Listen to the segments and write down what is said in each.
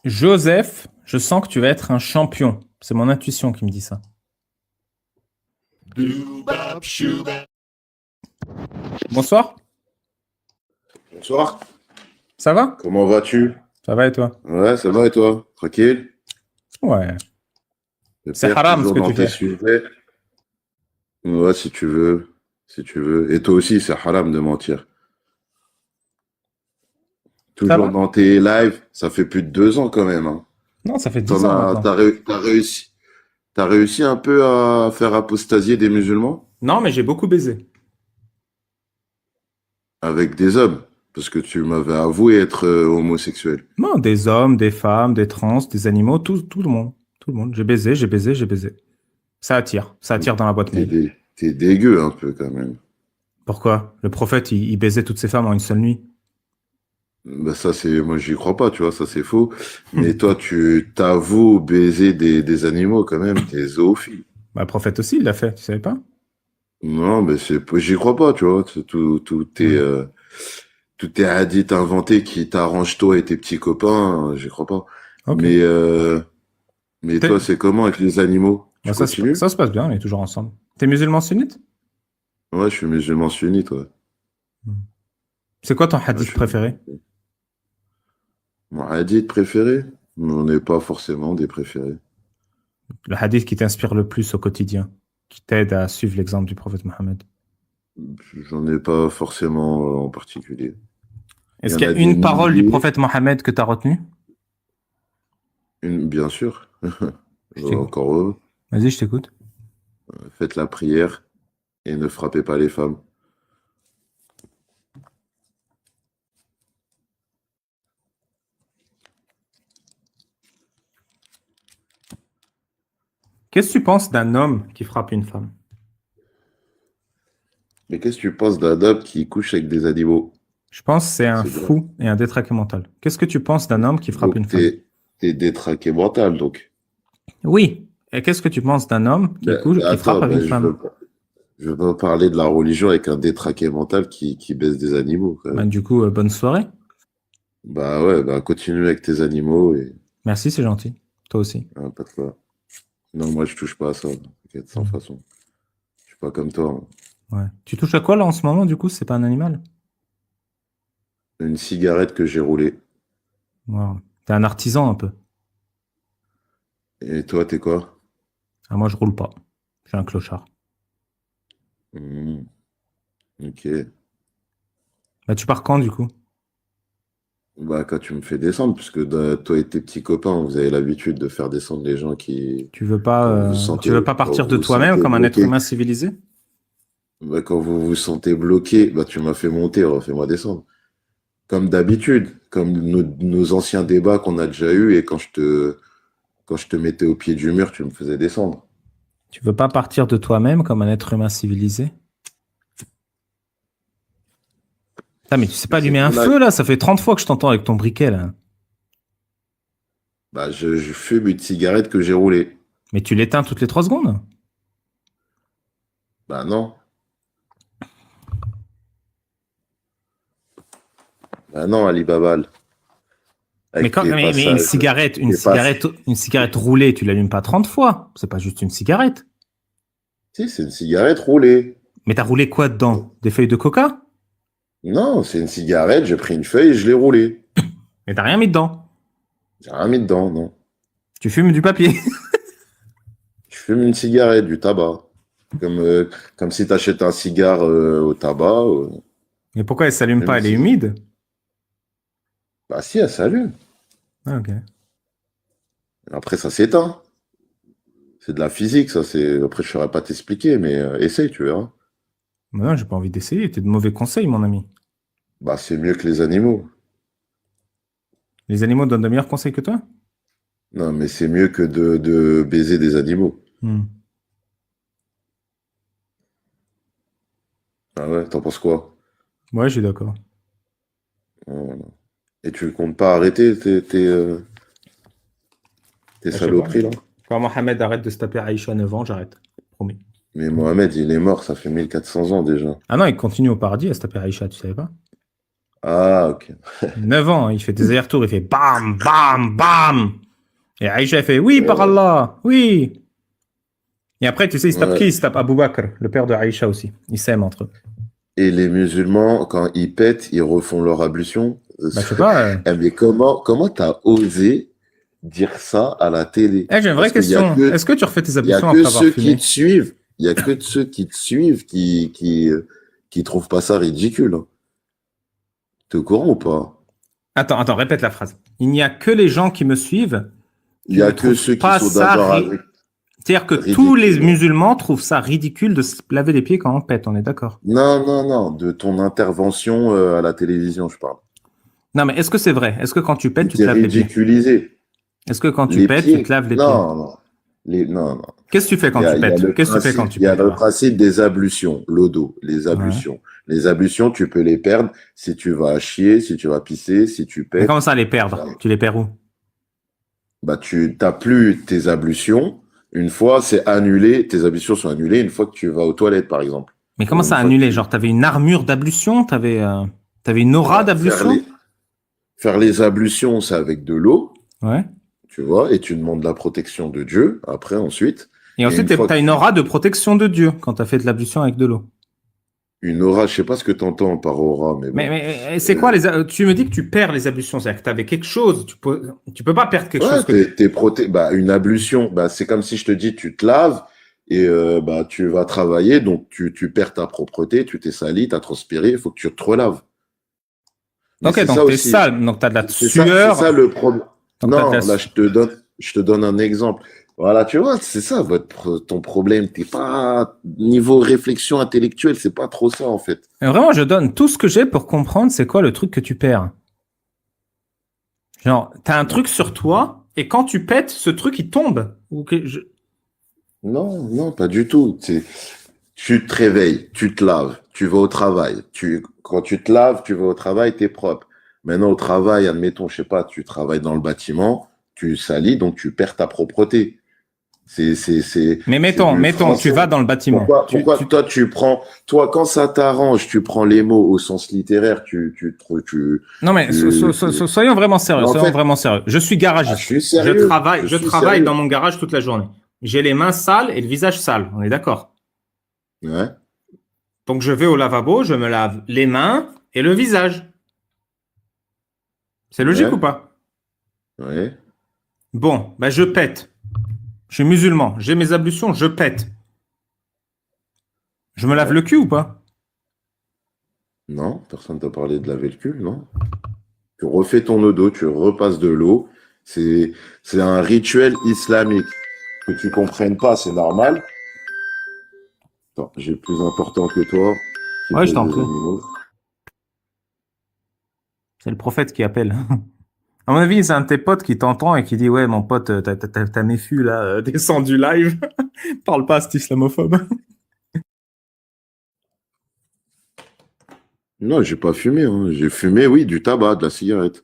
Joseph, je sens que tu vas être un champion. C'est mon intuition qui me dit ça. Bonsoir, Bonsoir, ça va? comment vas-tu? Ça va et toi? Ouais, ça va et toi? Tranquille? Ouais. C'est J'espère haram ce toujours que dans tu tes fais. sujets. Ouais, si tu veux, si tu veux. Et toi aussi, c'est haram de mentir. Ça Toujours va? dans tes lives, ça fait plus de 2 ans quand même, hein. Non, ça fait 10 ans maintenant. T'as réussi un peu à faire apostasier des musulmans Non, mais j'ai beaucoup baisé. avec des hommes, parce que tu m'avais avoué être homosexuel. Non, des hommes, des femmes, des trans, des animaux, tout le monde. Tout le monde. J'ai baisé, j'ai baisé, j'ai baisé. Ça attire. Ça attire dans la boîte mail. T'es dégueu un peu quand même. Pourquoi? Le prophète, il baisait toutes ses femmes en une seule nuit. Bah ça c'est moi j'y crois pas, tu vois, ça c'est faux. Mais toi tu t'avoues baiser des animaux quand même, t'es zoophile. Bah, le prophète aussi, il l'a fait, tu savais pas? Non, mais j'y crois pas, tu vois. Hmm. Tout est hadith inventé qui t'arrange toi et tes petits copains, j'y crois pas. Ok. Mais mais toi T'es- c'est comment avec les animaux? Bah, Tu continues? ça se passe bien, on est toujours ensemble. T'es musulman sunnite? Ouais, je suis musulman sunnite, ouais. Hmm. C'est quoi ton Ouais, hadith préféré? mon hadith préféré? On n'est pas forcément des préférés. Le hadith qui t'inspire le plus au quotidien, qui t'aide à suivre l'exemple du prophète Mohammed. J'en ai pas forcément en particulier. Il y Est-ce en qu'il y a a des une parole du milliers. prophète Mohammed que tu as retenue? Bien sûr. Je t'écoute. Encore eux. Vas-y, je t'écoute. Faites la prière et ne frappez pas les femmes. Qu'est-ce que tu penses d'un homme qui frappe une femme? Mais qu'est-ce que tu penses d'un homme qui couche avec des animaux? Je pense que c'est un C'est grave. fou et un détraqué mental. Qu'est-ce que tu penses d'un homme qui frappe une Donc, femme? t'es détraqué mental, donc. Oui. Et qu'est-ce que tu penses d'un homme Mais qui frappe attends, avec une mais femme? je veux pas parler de la religion avec un détraqué mental qui baisse des animaux, quand Ben, même. du coup, bonne soirée. Bah ouais, bah continue avec tes animaux et Merci, c'est gentil. Toi aussi. hein, pas de quoi. Non, moi je touche pas à ça, t'inquiète, sans Mhm. façon. Je suis pas comme toi, hein. Ouais. Tu touches à quoi là en ce moment, du coup, si c'est pas un animal? Une cigarette que j'ai roulée. Wow. T'es un artisan un peu. Et toi, t'es quoi? Ah, moi, je roule pas. Je suis un clochard. Hmm, ok. Bah, tu pars quand, du coup? Bah, quand tu me fais descendre, puisque toi et tes petits copains, vous avez l'habitude de faire descendre les gens Tu veux pas quand partir vous de vous toi-même sentez comme un être bloqué, humain civilisé? bah, quand vous vous sentez bloqué, bah, tu m'as fait monter, refais-moi descendre. Comme d'habitude, comme nos anciens débats qu'on a déjà eus et quand je te mettais au pied du mur, tu me faisais descendre. Tu veux pas partir de toi-même comme un être humain civilisé? Ah, mais tu sais pas Mais c'est allumer un ton feu, âge. là? Ça fait 30 fois que je t'entends avec ton briquet, là. Bah, je fume une cigarette que j'ai roulée. Mais tu l'éteins toutes les 3 secondes? Bah, non. Bah, non, Ali Babal. Avec tes Mais une passages, cigarette, tes pas. une cigarette roulée, tu l'allumes pas 30 fois. C'est pas juste une cigarette. Si, c'est une cigarette roulée. Mais t'as roulé quoi dedans? Des feuilles de coca? Non, c'est une cigarette, j'ai pris une feuille et je l'ai roulée. Mais t'as rien mis dedans. J'ai rien mis dedans, non. Tu fumes du papier. Je fume une cigarette, du tabac. Comme, euh, comme si tu achètes un cigare au tabac. Mais pourquoi elle s'allume Fume pas? une Elle est cigarette. humide. Bah si, elle s'allume. Ah, ok. Après, ça s'éteint. C'est de la physique, ça. Après, je saurais pas t'expliquer, mais essaye, tu verras. Mais non, j'ai pas envie d'essayer. T'es de mauvais conseils, mon ami. Bah, c'est mieux que les animaux. Les animaux donnent de meilleurs conseils que toi? Non, mais c'est mieux que de baiser des animaux. Hmm. Ah ouais, t'en penses quoi? Ouais, je suis d'accord. Voilà. Et tu comptes pas arrêter tes Bah, je sais pas. saloperies, là? Quand Mohamed arrête de se taper Aïcha à 9 ans, j'arrête. Promis. Mais Mohamed, il est mort, ça fait 1400 ans déjà. Ah non, il continue au paradis à se taper Aïcha, tu savais pas? Ah, ok. 9 ans, il fait des allers-retours, il fait bam, bam, bam. Et Aïcha fait oui, par Ouais, Allah, oui. Et après, tu sais, il se tape qui? ouais. Il se tape Abu Bakr, le père de Aïcha aussi. Ils s'aiment entre eux. Et les musulmans, quand ils pètent, ils refont leur ablution. Bah, je sais pas. Eh, mais comment t'as osé dire ça à la télé? Eh, j'ai une vraie Parce qu'il y a question. que, Est-ce que tu refais tes il y a ablutions que après avoir ceux qui fumé? te suivent. Il y a que ceux qui te suivent qui trouvent pas ça ridicule, hein. T'es au courant ou pas? Attends, répète la phrase. Il n'y a que les gens qui me suivent Il qui y ne a que trouvent ceux qui pas sont ça d'accord avec C'est-à-dire que tous les ridicule, ouais. musulmans trouvent ça ridicule de se laver les pieds quand on pète, on est d'accord? Non, non, non, de ton intervention à la télévision, je parle. Non, mais est-ce que c'est vrai? Est-ce que quand tu pètes, tu C'était te laves les pieds? ridiculisé. Est-ce que quand tu Les pètes, tu te pieds, laves les pieds? non, non. Non, non. Qu'est-ce que tu fais quand tu Il y a pètes? le Qu'est-ce que tu fais quand principe, tu il y a pètes, le alors? principe des ablutions, l'odo, les Ouais. ablutions. Les ablutions, tu peux les perdre si tu vas chier, si tu vas pisser, si tu Mais comment pètes. ça, les perdre? Tu les perds où? Bah, tu n'as plus tes ablutions. Une fois, c'est annulé. Tes ablutions sont annulées une fois que tu vas aux toilettes, par exemple. Mais comment Ou une ça fois que annulé? Genre, t'avais une armure d'ablution? T'avais une aura bah, d'ablution? faire les ablutions, c'est avec de l'eau, Ouais. tu vois, et tu demandes la protection de Dieu après, ensuite. Et Et une ensuite, fois que t'as une aura de protection de Dieu quand t'as fait de l'ablution avec de l'eau. une aura, je sais pas ce que tu entends par aura, mais Mais, bon. mais c'est quoi tu me dis que tu perds les ablutions, c'est-à-dire que tu avais quelque chose, tu peux pas perdre quelque chose Ouais, que bah, une ablution, bah, c'est comme si je te dis, tu te laves et bah, tu vas travailler, donc tu perds ta propreté, tu t'es sali, tu as transpiré, il faut que tu te relaves. Mais Ok, c'est ça donc t'es aussi, sale, donc t'as de la c'est ça sueur, le problème. donc t'as de la Non, là, je te donne un exemple. Voilà, tu vois, c'est ça ton problème. T'es pas, niveau réflexion intellectuelle, c'est pas trop ça, en fait. Et vraiment, je donne tout ce que j'ai pour comprendre c'est quoi le truc que tu perds. Genre, t'as un truc sur toi, et quand tu pètes, ce truc, il tombe. Non, non, pas du tout. Tu te réveilles, tu te laves, tu vas au travail. Quand tu te laves, tu vas au travail, t'es propre. Maintenant, au travail, admettons, je sais pas, tu travailles dans le bâtiment, tu salis, donc tu perds ta propreté. Mais C'est du mettons, tu vas français. dans le bâtiment. Pourquoi toi, quand ça t'arrange, tu prends les mots au sens littéraire, Non, mais soyons vraiment sérieux, en soyons fait, vraiment sérieux. Je suis ah, je garagiste. suis sérieux, je Je suis travaille dans sérieux. mon garage toute la journée. J'ai les mains sales et le visage sale, on est d'accord? Ouais, Donc je vais au lavabo, je me lave les mains et le visage. C'est logique ouais, ou pas? ouais. Bon, ben je pète. Je suis musulman, j'ai mes ablutions, je pète. Je me lave Ouais. le cul ou pas? Non, personne t'a parlé de laver le cul, non? Tu refais ton odo, tu repasses de l'eau. C'est, c'est un rituel islamique. Que tu comprennes pas, c'est normal. Attends, j'ai plus important que toi qui Ouais, je pèse t'en des prie. animaux. C'est le prophète qui appelle. À mon avis, c'est un de tes potes qui t'entend et qui dit ouais, mon pote, t'as méfu là, descend du live. Parle pas à cet islamophobe. Non, j'ai pas fumé, hein. J'ai fumé, oui, du tabac, de la cigarette.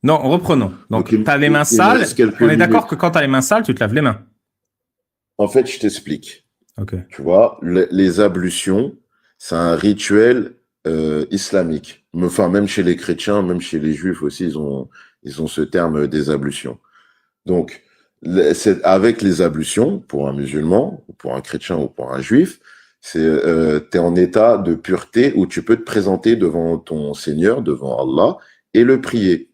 Non, reprenons. Donc, Donc, t'as les mains il me sales. reste quelques On est d'accord minutes. que quand t'as les mains sales, tu te laves les mains. En fait, je t'explique. Ok. Tu vois, les ablutions, c'est un rituel islamique. Enfin, même chez les chrétiens, même chez les juifs aussi, ils ont ce terme des ablutions. Donc, avec les ablutions, pour un musulman, ou pour un chrétien ou pour un juif, t'es en état de pureté où tu peux te présenter devant ton Seigneur, devant Allah, et le prier.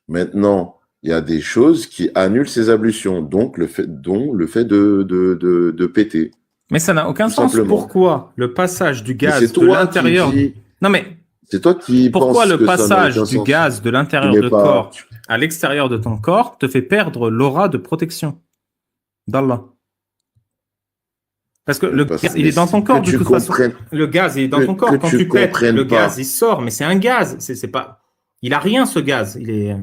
Maintenant, il y a des choses qui annulent ces ablutions, donc dont le fait de péter, Mais ça n'a aucun tout sens. simplement. Pourquoi le passage du Mais c'est gaz de toi qui l'intérieur... dis, Non, mais c'est toi qui pourquoi penses le que ça n'a passage aucun du sens. gaz de Tu l'intérieur n'es de pas, corps à l'extérieur de ton corps te fait perdre l'aura de protection d'Allah? Parce que le gaz, il mais est dans ton que corps de tu toute façon. comprennes, Le gaz, il est dans ton que corps. Quand tu tu pètes, le comprennes gaz, pas. il sort, mais c'est un gaz. C'est pas... Il a rien, ce gaz. Il est...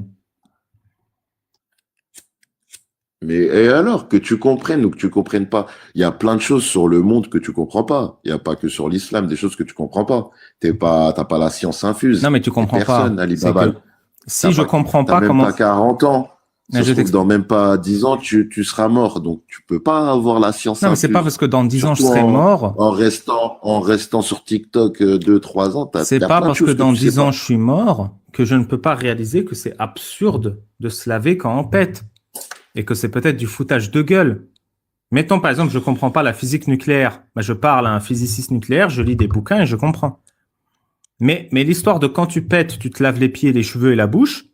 Mais et alors, que tu comprennes ou que tu comprennes pas, il y a plein de choses sur le monde que tu comprends pas. Il n'y a pas que sur l'islam, des choses que tu comprends pas. T'as pas la science Non, infuse. mais tu T'es comprends personne, pas. Ali C'est que Baba. si je comprends T'as pas même comment... pas 40 ans. Ça se trouve, dans même pas 10 ans, tu seras mort. Donc, tu peux pas avoir la science Non, mais c'est infuse. pas parce que dans 10 ans je Surtout serai mort. en restant sur TikTok 2-3 ans, C'est t'as pas plein de parce que choses dans tu sais 10 ans pas. je suis mort que je ne peux pas réaliser que c'est absurde de se laver quand on pète. Et que c'est peut-être du foutage de gueule. Mettons par exemple, je comprends pas la physique nucléaire. Ben, je parle à un physiciste nucléaire, je lis des bouquins et je comprends. Mais l'histoire de quand tu pètes, tu te laves les pieds, les cheveux et la bouche,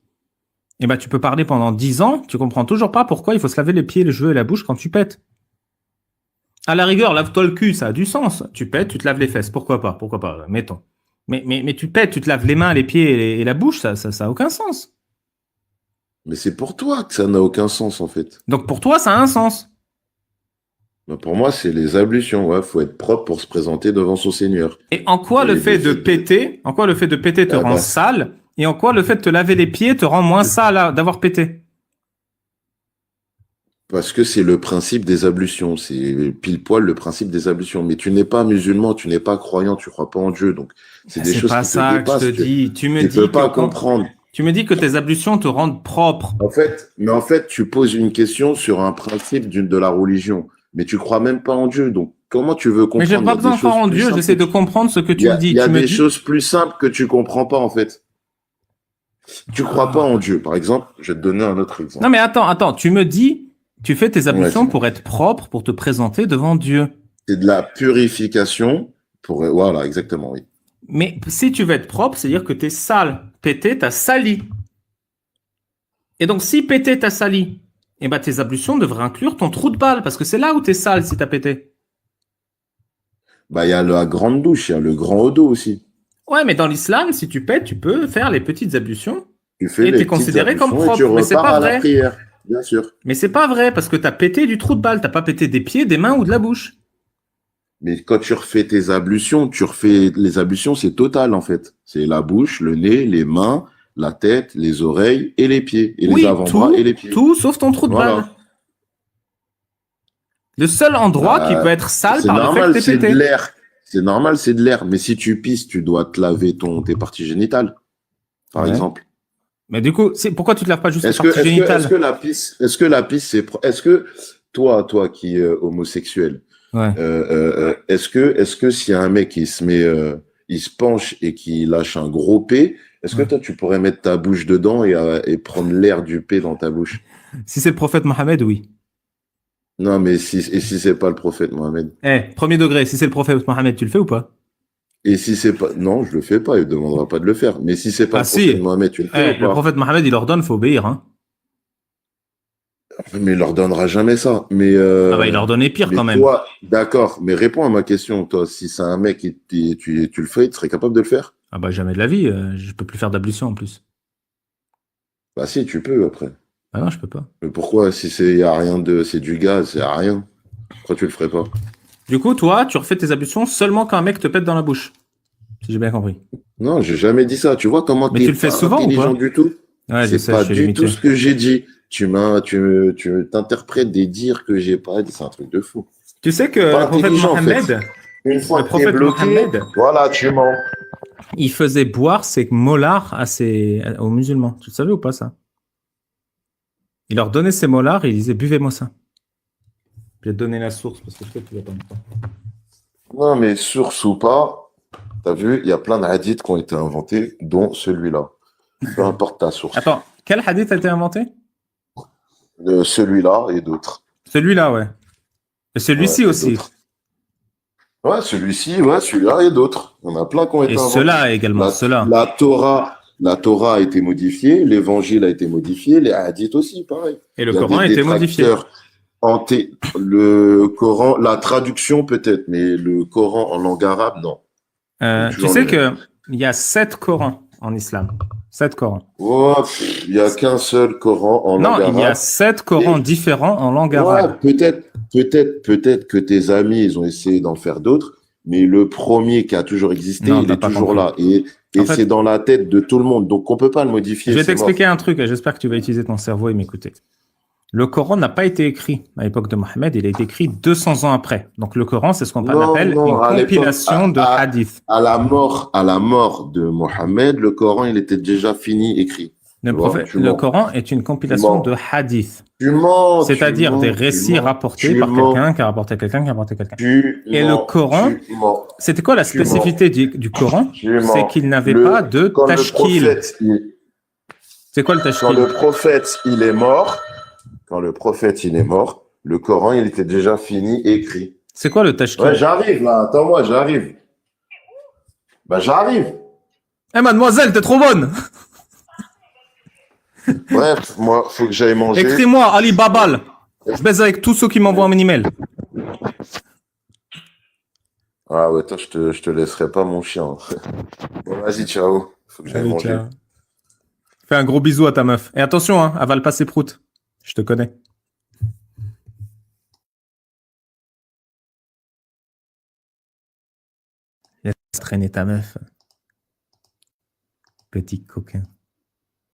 eh ben, tu peux parler pendant 10 ans, tu comprends toujours pas pourquoi il faut se laver les pieds, les cheveux et la bouche quand tu pètes. À la rigueur, lave-toi le cul, ça a du sens. Tu pètes, tu te laves les fesses, pourquoi pas, mettons. Mais tu pètes, tu te laves les mains, les pieds et la bouche, ça a aucun sens. Mais c'est pour toi que ça n'a aucun sens, en fait. Donc pour toi, ça a un sens. Ben, pour moi, c'est les ablutions. Ouais, faut être propre pour se présenter devant son Seigneur. Et en quoi le fait de péter te Ah rend bah, sale, et en quoi le fait de te laver les pieds te rend moins sale d'avoir pété? parce que c'est le principe des ablutions. C'est pile poil le principe des ablutions. Mais tu n'es pas musulman, tu n'es pas croyant, tu crois pas en Dieu. Donc, c'est des C'est choses pas qui te ça que je dépassent. te dis. Tu me Tu dis peux que pas comprendre. tu me dis que tes ablutions te rendent propre. En fait, tu poses une question sur un principe de la religion. Mais tu crois même pas en Dieu. Donc, comment tu veux Mais comprendre? j'ai pas besoin de croire en Dieu, j'essaie de comprendre ce que tu me dis. Il y a Tu me des dis. choses plus simples que tu comprends pas, en fait. Tu crois pas Ah. en Dieu. Par exemple, je vais te donner un autre exemple. Non mais attends, tu me dis, tu fais tes Ouais, ablutions dis-moi. pour être propre, pour te présenter devant Dieu. C'est de la purification pour, voilà, exactement, oui. Mais si tu veux être propre, c'est-à-dire que t'es sale. Péter, t'as sali. Et donc, si péter, t'as sali, eh ben, tes ablutions devraient inclure ton trou de balle, parce que c'est là où t'es sale si t'as pété. Bah, il y a la grande douche, il y a le grand au dos aussi. Ouais, mais dans l'islam, si tu pètes, tu peux faire les petites ablutions Tu fais et les t'es petites considéré comme ablutions et tu propre. Mais c'est repars pas à la vrai. prière, bien sûr. Mais c'est pas vrai, parce que t'as pété du trou de balle, t'as pas pété des pieds, des mains ou de la bouche. Mais quand tu refais tes ablutions, les ablutions, c'est total, en fait. C'est la bouche, le nez, les mains, la tête, les oreilles et les pieds. Et les Oui, avant-bras et les pieds. tout sauf ton trou de balle. Voilà. Le seul endroit qui peut être sale C'est par le fait que normal, t'es c'est de pété. l'air. C'est normal, c'est de l'air. Mais si tu pisses, tu dois te laver tes parties génitales, par Ouais. exemple. Mais du coup, pourquoi tu te laves pas juste les Est-ce que, parties génitales? est-ce que la pisse, est-ce que toi qui es homosexuel, Ouais. est-ce que s'il y a un mec qui se met, il se penche et qui lâche un gros P, est-ce que Ouais. toi tu pourrais mettre ta bouche dedans et prendre l'air du P dans ta bouche? Si c'est le prophète Mohammed, oui. Non, mais si c'est pas le prophète Mohammed? Premier degré, si c'est le prophète Mohammed, tu le fais ou pas? Et si c'est pas, non, je le fais pas, il ne demandera pas de le faire. Mais si c'est pas Ah le prophète si, Mohammed, tu le fais ou le pas? prophète Mohammed, il ordonne, faut obéir, hein. Mais il leur donnera jamais ça. Ah bah il ordonnait pire mais quand même. toi, d'accord, mais réponds à ma question. Toi, si c'est un mec et tu le fais, tu serais capable de le faire? Ah bah jamais de la vie, je peux plus faire d'ablution en plus. Bah si, tu peux après. Ah non, je peux pas. Mais pourquoi, si c'est du gaz, c'est à rien. Pourquoi tu le ferais pas? Du coup, toi, tu refais tes ablutions seulement quand un mec te pète dans la bouche. Si j'ai bien compris. Non, j'ai jamais dit ça. Tu vois comment Mais t'es tu le fais pas souvent ou intelligent pas? du tout? Ouais, je C'est sais, pas je suis du limité. tout ce que j'ai dit. Tu t'interprètes des dires que j'ai pas dit. C'est un truc de fou. Tu sais que Pas le prophète intelligent, en fait. Mohammed, Une fois le que t'es prophète bloqué, Mohammed, voilà, tu mens. il faisait boire ses molars aux musulmans. Tu le savais ou pas ça? Il leur donnait ses molars et il disait buvez-moi ça. Je vais te donner la source parce que je sais que tu vas pas me croire. Non, mais source ou pas, t'as vu, il y a plein de hadiths qui ont été inventés, dont celui-là. Peu importe ta source. Attends, quel hadith a été inventé? Celui-là et d'autres. Celui-là, ouais. Et celui-ci Ouais, et aussi. d'autres. Ouais, celui-ci, ouais, celui-là et d'autres. Il y en a plein qui ont été Et inventés. cela également, cela. La Torah a été modifiée, l'évangile a été modifié, les hadiths aussi, pareil. Et le Il y a Coran a des été modifié. détracteurs le Coran, la traduction peut-être, mais le Coran en langue arabe, non. Tu sais qu'il y a 7 Corans en islam. 7 Corans. Oh, il n'y a qu'un seul Coran en langue arabe. Non, il y a 7 Corans différents en langue arabe. Peut-être que tes amis, ils ont essayé d'en faire d'autres, mais le premier qui a toujours existé, Non, il t'as est pas toujours compris. là. Et En fait, c'est dans la tête de tout le monde. Donc, on peut pas le modifier. je vais c'est t'expliquer un truc et j'espère que tu vas utiliser ton cerveau et m'écouter. Le Coran n'a pas été écrit à l'époque de Mohammed, il a été écrit 200 ans après. Donc le Coran, c'est ce qu'on appelle une compilation de hadiths. À la mort de Mohammed, le Coran, il était déjà fini, écrit. Le, Tu vois, prophète, tu le mens. Coran est une Tu compilation mens. de hadiths, Tu mens, tu c'est-à-dire des mens, tu récits mens, rapportés tu par mens, quelqu'un qui a rapporté quelqu'un qui a rapporté quelqu'un. tu Et le mens, Coran, tu mens, c'était quoi la tu mens, spécificité du Coran? tu C'est mens. qu'il n'avait pas de Quand le tashkil. prophète, C'est quoi le quand tashkil? le prophète, il est mort, quand le prophète, il est mort, le Coran, il était déjà fini, écrit. C'est quoi le Ouais, tashkil? j'arrive là, attends-moi, j'arrive. Bah, j'arrive. Eh mademoiselle, t'es trop bonne! Bref, moi, faut que j'aille manger. Écris-moi, Ali Babal. Je baise avec tous ceux qui m'envoient un email. Ah ouais, toi, je te laisserai pas mon chien. Bon, vas-y, ciao. Faut que j'aille Allez, manger. ciao. Fais un gros bisou à ta meuf. Et attention, hein, avale pas ses proutes. Je te connais. Laisse traîner ta meuf. Petit coquin.